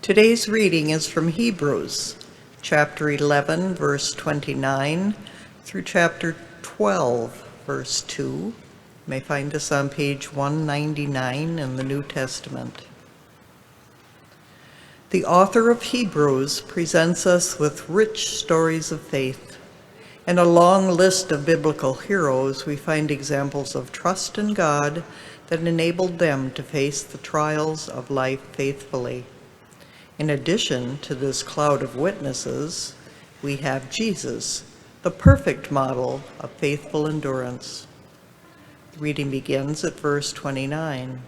Today's reading is from Hebrews, chapter 11, verse 29, through chapter 12, verse 2. You may find this on page 199 in the New Testament. The author of Hebrews presents us with rich stories of faith. In a long list of biblical heroes, we find examples of trust in God that enabled them to face the trials of life faithfully. In addition to this cloud of witnesses, we have Jesus, the perfect model of faithful endurance. The reading begins at verse 29.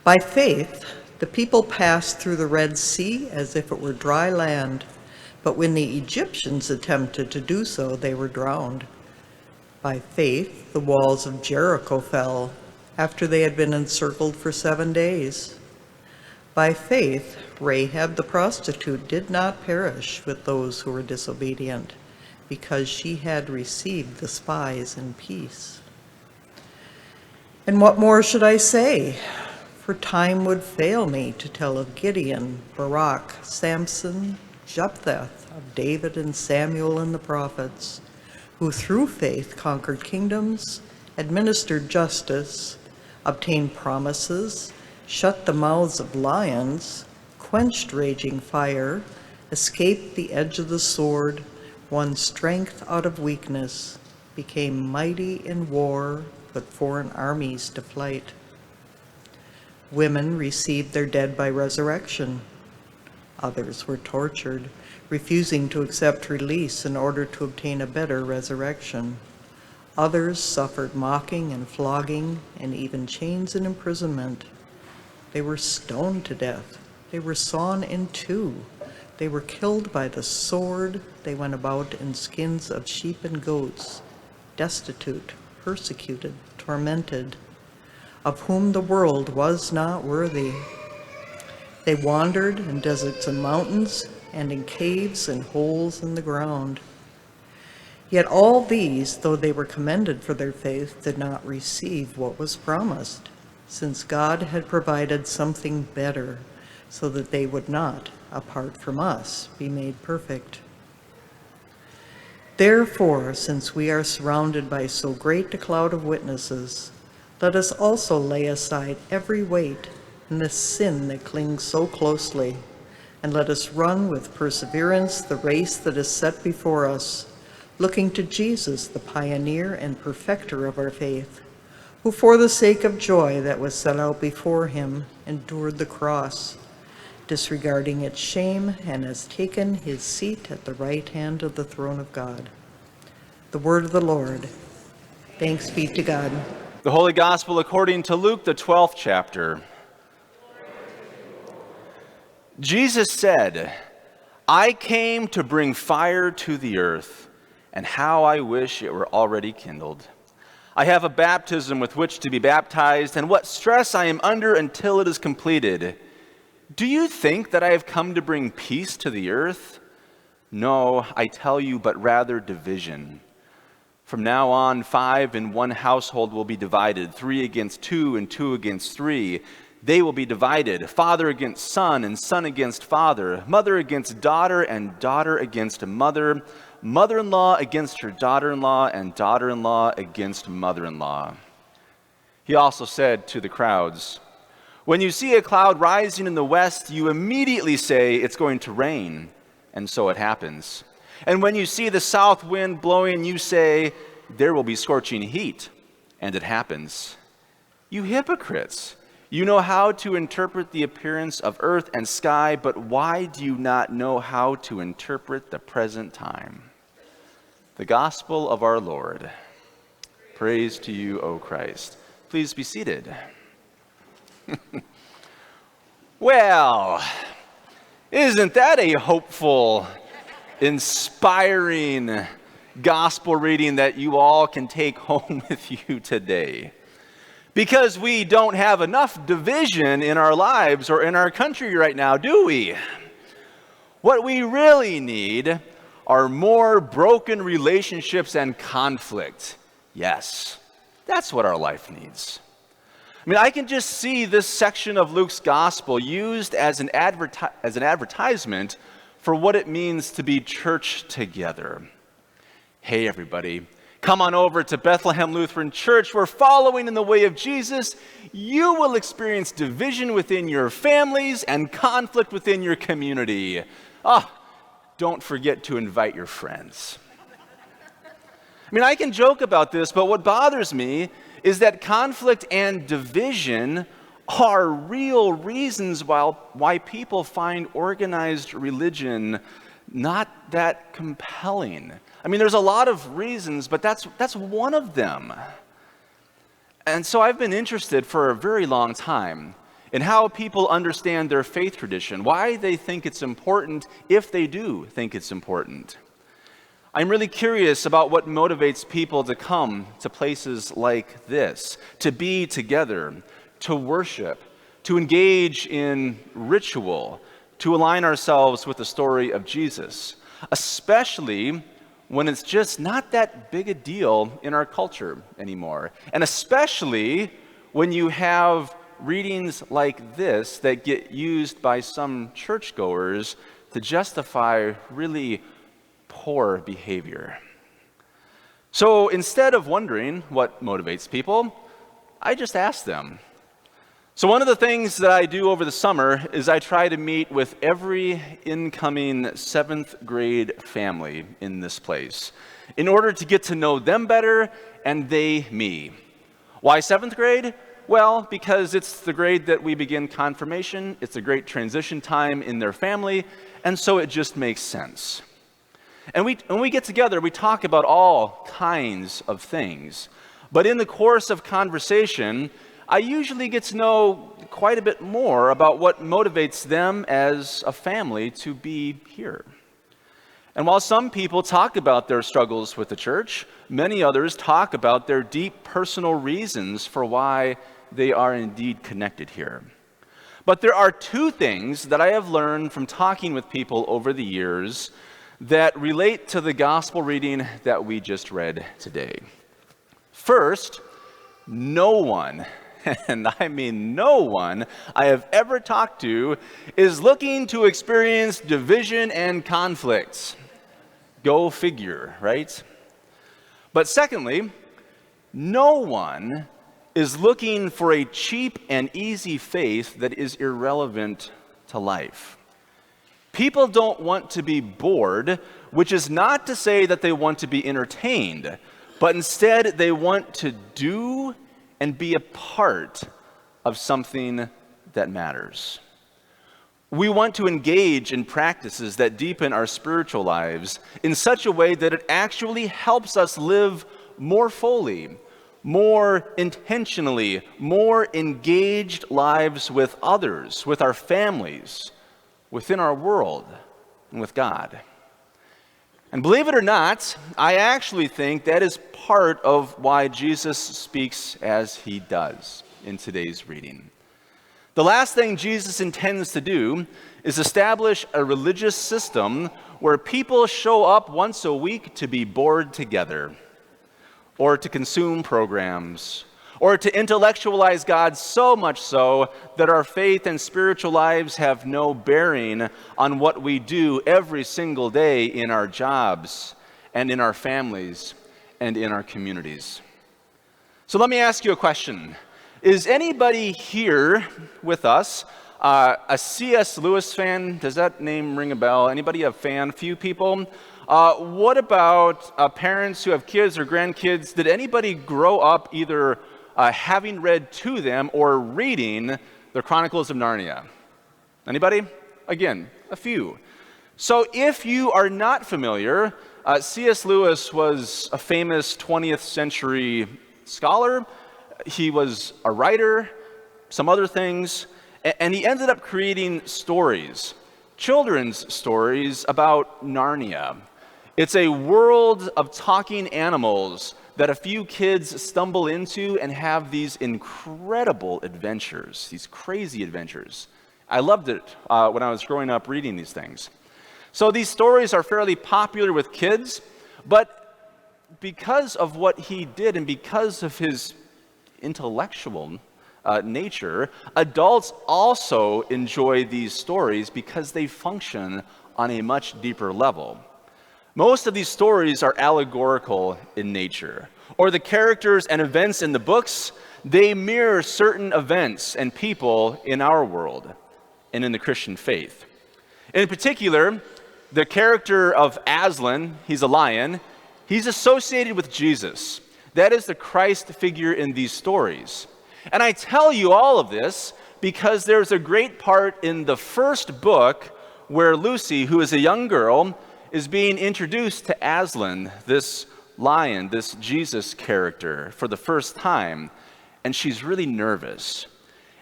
By faith, the people passed through the Red Sea as if it were dry land, but when the Egyptians attempted to do so, they were drowned. By faith, the walls of Jericho fell after they had been encircled for 7 days. By faith, Rahab the prostitute did not perish with those who were disobedient, because she had received the spies in peace. And what more should I say? For time would fail me to tell of Gideon, Barak, Samson, Jephthah, of David and Samuel and the prophets, who through faith conquered kingdoms, administered justice, obtained promises, shut the mouths of lions, quenched raging fire, escaped the edge of the sword, won strength out of weakness, became mighty in war, put foreign armies to flight. Women received their dead by resurrection. Others were tortured, refusing to accept release in order to obtain a better resurrection. Others suffered mocking and flogging and even chains and imprisonment. They were stoned to death. They were sawn in two. They were killed by the sword. They went about in skins of sheep and goats, destitute, persecuted, tormented, of whom the world was not worthy. They wandered in deserts and mountains, and in caves and holes in the ground. Yet all these, though they were commended for their faith, did not receive what was promised, since God had provided something better, so that they would not, apart from us, be made perfect. Therefore, since we are surrounded by so great a cloud of witnesses, let us also lay aside every weight and the sin that clings so closely, and let us run with perseverance the race that is set before us, looking to Jesus, the pioneer and perfecter of our faith, who for the sake of joy that was set out before him endured the cross, disregarding its shame, and has taken his seat at the right hand of the throne of God. The word of the Lord. Thanks be to God. The Holy Gospel according to Luke, the 12th chapter. Jesus said, "I came to bring fire to the earth, and how I wish it were already kindled. I have a baptism with which to be baptized, and what stress I am under until it is completed. Do you think that I have come to bring peace to the earth? No, I tell you, but rather division. From now on, 5 in one household will be divided, 3 against 2 and 2 against 3. They will be divided, father against son and son against father, mother against daughter and daughter against mother, mother-in-law against her daughter-in-law and daughter-in-law against mother-in-law." He also said to the crowds, "When you see a cloud rising in the west, you immediately say it's going to rain, and so it happens. And when you see the south wind blowing, you say, there will be scorching heat, and it happens. You hypocrites, you know how to interpret the appearance of earth and sky, but why do you not know how to interpret the present time?" The Gospel of our Lord. Praise to you, O Christ. Please be seated. Well, isn't that a hopeful, inspiring gospel reading that you all can take home with you today? Because we don't have enough division in our lives or in our country right now, do we? What we really need are more broken relationships and conflict. Yes, that's what our life needs. I mean, I can just see this section of Luke's gospel used as an advertisement for what it means to be church together. Hey, everybody, come on over to Bethlehem Lutheran Church. We're following in the way of Jesus. You will experience division within your families and conflict within your community. Don't forget to invite your friends. I mean, I can joke about this, but what bothers me is that conflict and division are real reasons why people find organized religion not that compelling. I mean, there's a lot of reasons, but that's one of them. And so I've been interested for a very long time in how people understand their faith tradition, why they think it's important, if they do think it's important. I'm really curious about what motivates people to come to places like this, to be together, to worship, to engage in ritual, to align ourselves with the story of Jesus, especially when it's just not that big a deal in our culture anymore. And especially when you have readings like this that get used by some churchgoers to justify really poor behavior. So instead of wondering what motivates people, I just ask them. So one of the things that I do over the summer is I try to meet with every incoming 7th grade family in this place in order to get to know them better and they me. Why 7th grade? Well, because it's the grade that we begin confirmation, it's a great transition time in their family, and so it just makes sense. And when we get together, we talk about all kinds of things. But in the course of conversation, I usually get to know quite a bit more about what motivates them as a family to be here. And while some people talk about their struggles with the church, many others talk about their deep personal reasons for why they are indeed connected here. But there are two things that I have learned from talking with people over the years that relate to the gospel reading that we just read today. First, no one, and I mean no one I have ever talked to is looking to experience division and conflicts. Go figure, right? But secondly, no one is looking for a cheap and easy faith that is irrelevant to life. People don't want to be bored, which is not to say that they want to be entertained, but instead they want to do and be a part of something that matters. We want to engage in practices that deepen our spiritual lives in such a way that it actually helps us live more fully, more intentionally, more engaged lives with others, with our families, within our world, and with God. And believe it or not, I actually think that is part of why Jesus speaks as he does in today's reading. The last thing Jesus intends to do is establish a religious system where people show up once a week to be bored together, or to consume programs, or to intellectualize God so much so that our faith and spiritual lives have no bearing on what we do every single day in our jobs and in our families and in our communities. So let me ask you a question. Is anybody here with us a C.S. Lewis fan? Does that name ring a bell? Anybody a fan? Few people? What about parents who have kids or grandkids? Did anybody grow up either having read to them or reading the Chronicles of Narnia? Anybody? Again, a few. So if you are not familiar, C.S. Lewis was a famous 20th century scholar. He was a writer, some other things, and he ended up creating stories, children's stories about Narnia. It's a world of talking animals that a few kids stumble into and have these incredible adventures, these crazy adventures. I loved it when I was growing up reading these things. So these stories are fairly popular with kids, but because of what he did and because of his intellectual nature, adults also enjoy these stories because they function on a much deeper level. Most of these stories are allegorical in nature, or the characters and events in the books, they mirror certain events and people in our world and in the Christian faith. In particular, the character of Aslan, he's a lion, he's associated with Jesus. That is the Christ figure in these stories. And I tell you all of this because there's a great part in the first book where Lucy, who is a young girl, is being introduced to Aslan, this lion, this Jesus character, for the first time, and she's really nervous.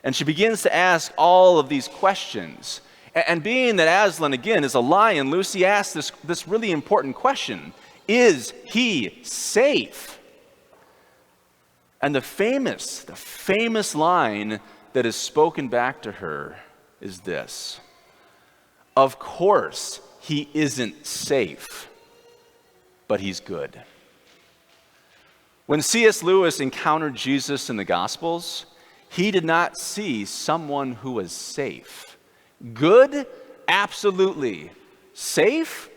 And she begins to ask all of these questions. And being that Aslan, again, is a lion, Lucy asks this really important question: is he safe? And the famous line that is spoken back to her is this: of course, he isn't safe, but he's good. When C.S. Lewis encountered Jesus in the Gospels, he did not see someone who was safe. Good? Absolutely. Safe?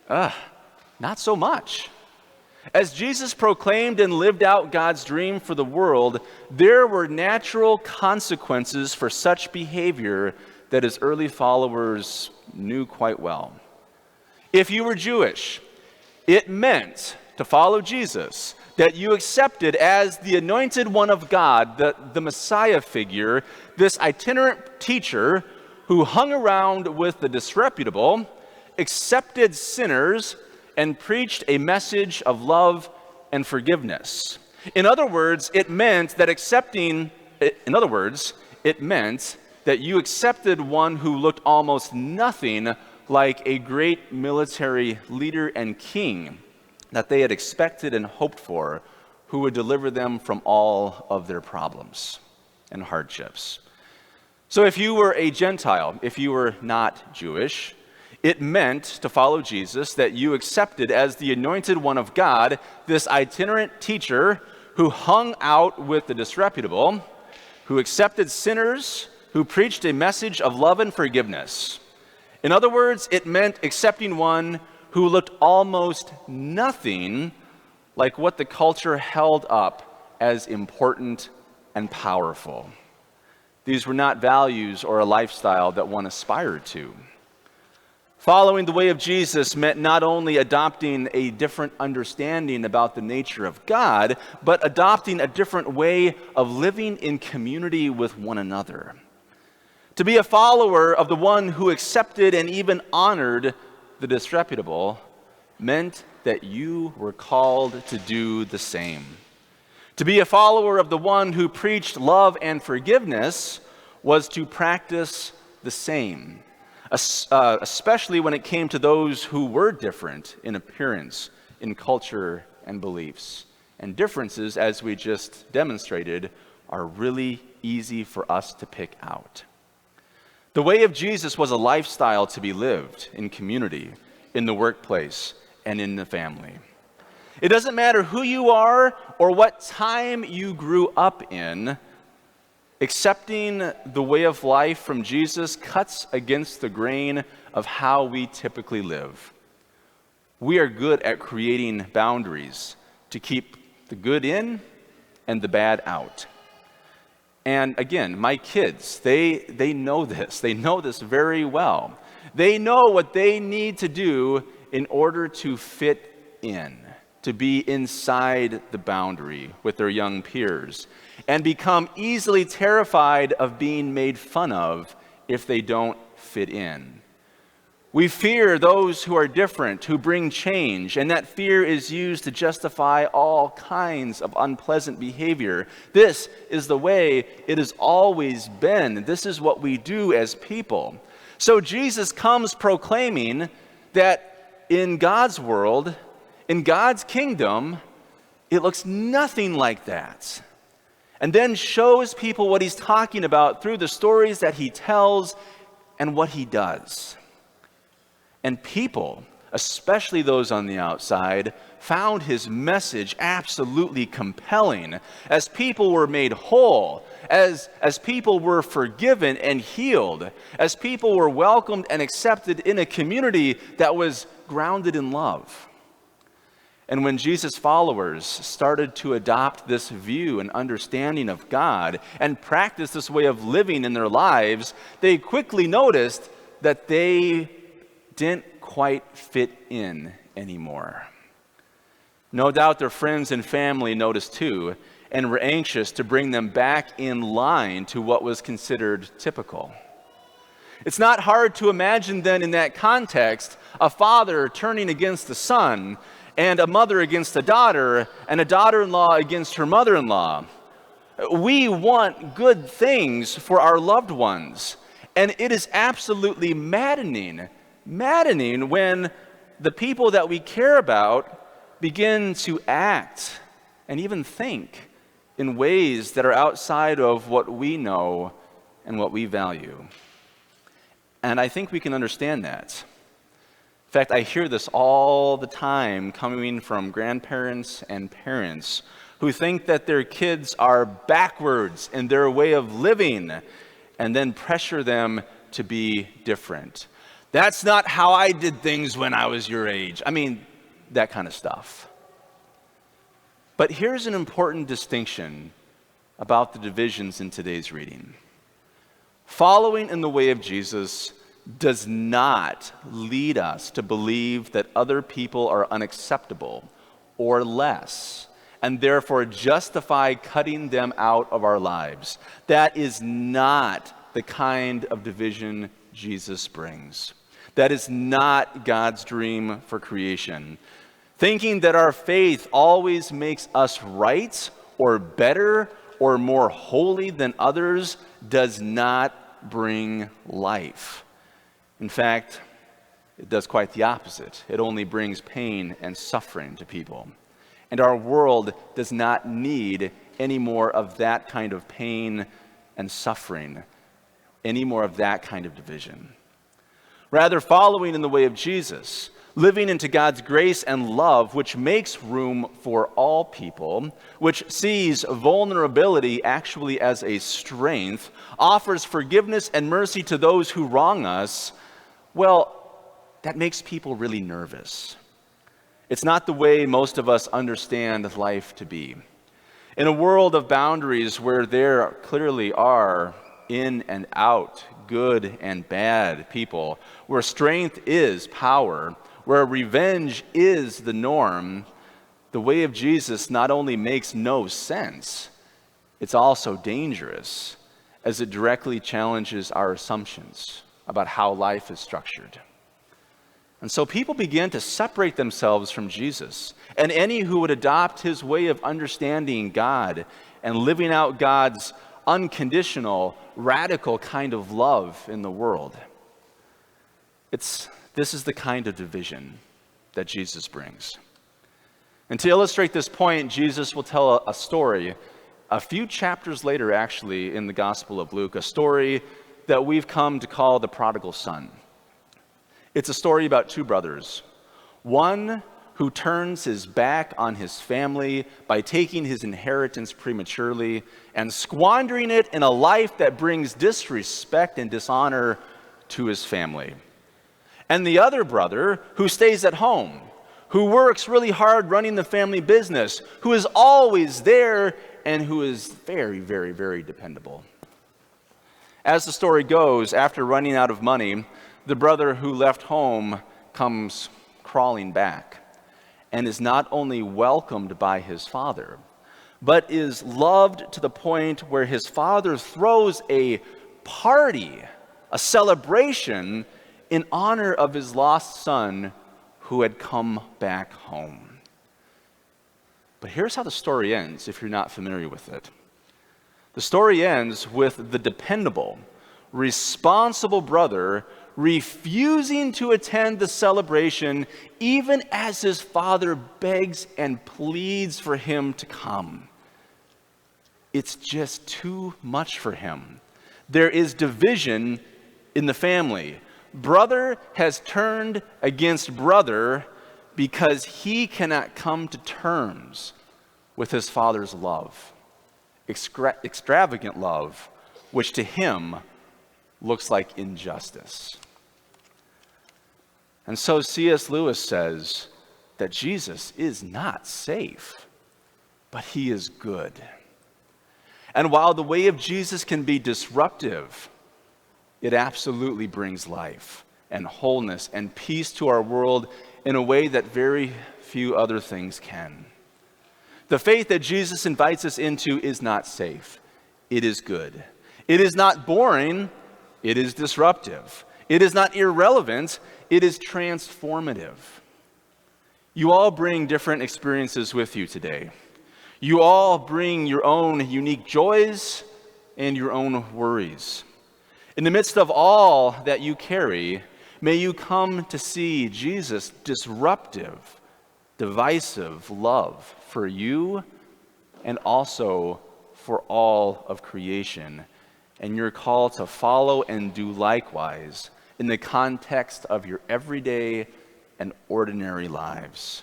Not so much. As Jesus proclaimed and lived out God's dream for the world, there were natural consequences for such behavior that his early followers knew quite well. If you were Jewish, it meant to follow Jesus that you accepted as the anointed one of God, the Messiah figure, this itinerant teacher who hung around with the disreputable, accepted sinners, and preached a message of love and forgiveness. In other words, it meant that you accepted one who looked almost nothing like a great military leader and king that they had expected and hoped for, who would deliver them from all of their problems and hardships. So if you were a Gentile, if you were not Jewish, it meant to follow Jesus that you accepted as the anointed one of God, this itinerant teacher who hung out with the disreputable, who accepted sinners, who preached a message of love and forgiveness. In other words, it meant accepting one who looked almost nothing like what the culture held up as important and powerful. These were not values or a lifestyle that one aspired to. Following the way of Jesus meant not only adopting a different understanding about the nature of God, but adopting a different way of living in community with one another. To be a follower of the one who accepted and even honored the disreputable meant that you were called to do the same. To be a follower of the one who preached love and forgiveness was to practice the same, especially when it came to those who were different in appearance, in culture, and beliefs. And differences, as we just demonstrated, are really easy for us to pick out. The way of Jesus was a lifestyle to be lived in community, in the workplace, and in the family. It doesn't matter who you are or what time you grew up in, accepting the way of life from Jesus cuts against the grain of how we typically live. We are good at creating boundaries to keep the good in and the bad out. And again, my kids, they know this. They know this very well. They know what they need to do in order to fit in, to be inside the boundary with their young peers, and become easily terrified of being made fun of if they don't fit in. We fear those who are different, who bring change, and that fear is used to justify all kinds of unpleasant behavior. This is the way it has always been. This is what we do as people. So Jesus comes proclaiming that in God's world, in God's kingdom, it looks nothing like that. And then shows people what he's talking about through the stories that he tells and what he does. And people, especially those on the outside, found his message absolutely compelling, as people were made whole, as people were forgiven and healed, as people were welcomed and accepted in a community that was grounded in love. And when Jesus' followers started to adopt this view and understanding of God and practice this way of living in their lives, they quickly noticed that they didn't quite fit in anymore. No doubt their friends and family noticed too, and were anxious to bring them back in line to what was considered typical. It's not hard to imagine then, in that context, a father turning against the son, and a mother against a daughter, and a daughter-in-law against her mother-in-law. We want good things for our loved ones, and it is absolutely maddening when the people that we care about begin to act and even think in ways that are outside of what we know and what we value. And I think we can understand that. In fact, I hear this all the time coming from grandparents and parents who think that their kids are backwards in their way of living and then pressure them to be different. That's not how I did things when I was your age. I mean, that kind of stuff. But here's an important distinction about the divisions in today's reading. Following in the way of Jesus does not lead us to believe that other people are unacceptable or less, and therefore justify cutting them out of our lives. That is not the kind of division Jesus brings. That is not God's dream for creation. Thinking that our faith always makes us right or better or more holy than others does not bring life. In fact, it does quite the opposite. It only brings pain and suffering to people. And our world does not need any more of that kind of pain and suffering, any more of that kind of division. Rather, following in the way of Jesus, living into God's grace and love, which makes room for all people, which sees vulnerability actually as a strength, offers forgiveness and mercy to those who wrong us, well, that makes people really nervous. It's not the way most of us understand life to be. In a world of boundaries where there clearly are in and out, good and bad people, where strength is power, where revenge is the norm, the way of Jesus not only makes no sense, it's also dangerous, as it directly challenges our assumptions about how life is structured. And so people began to separate themselves from Jesus and any who would adopt his way of understanding God and living out God's unconditional, radical kind of love in the world. This is the kind of division that Jesus brings. And to illustrate this point, Jesus will tell a story a few chapters later, actually, in the Gospel of Luke, a story that we've come to call the prodigal son. It's a story about two brothers. One who turns his back on his family by taking his inheritance prematurely and squandering it in a life that brings disrespect and dishonor to his family. And the other brother who stays at home, who works really hard running the family business, who is always there, and who is very, very, very dependable. As the story goes, after running out of money, the brother who left home comes crawling back and is not only welcomed by his father, but is loved to the point where his father throws a party, a celebration in honor of his lost son who had come back home. But here's how the story ends, if you're not familiar with it. The story ends with the dependable, responsible brother refusing to attend the celebration, even as his father begs and pleads for him to come. It's just too much for him. There is division in the family. Brother has turned against brother because he cannot come to terms with his Father's love, extravagant love, which to him looks like injustice. And so C.S. Lewis says that Jesus is not safe, but he is good. And while the way of Jesus can be disruptive, it absolutely brings life and wholeness and peace to our world in a way that very few other things can. The faith that Jesus invites us into is not safe. It is good. It is not boring. It is disruptive. It is not irrelevant. It is transformative. You all bring different experiences with you today. You all bring your own unique joys and your own worries. In the midst of all that you carry, may you come to see Jesus' disruptive, divisive love for you and also for all of creation, and your call to follow and do likewise in the context of your everyday and ordinary lives.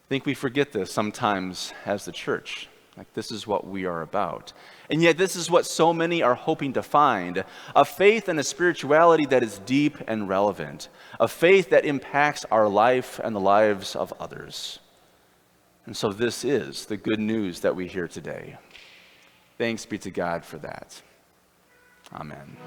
I think we forget this sometimes as the church. Like, this is what we are about. And yet this is what so many are hoping to find, a faith and a spirituality that is deep and relevant, a faith that impacts our life and the lives of others. And so this is the good news that we hear today. Thanks be to God for that. Amen.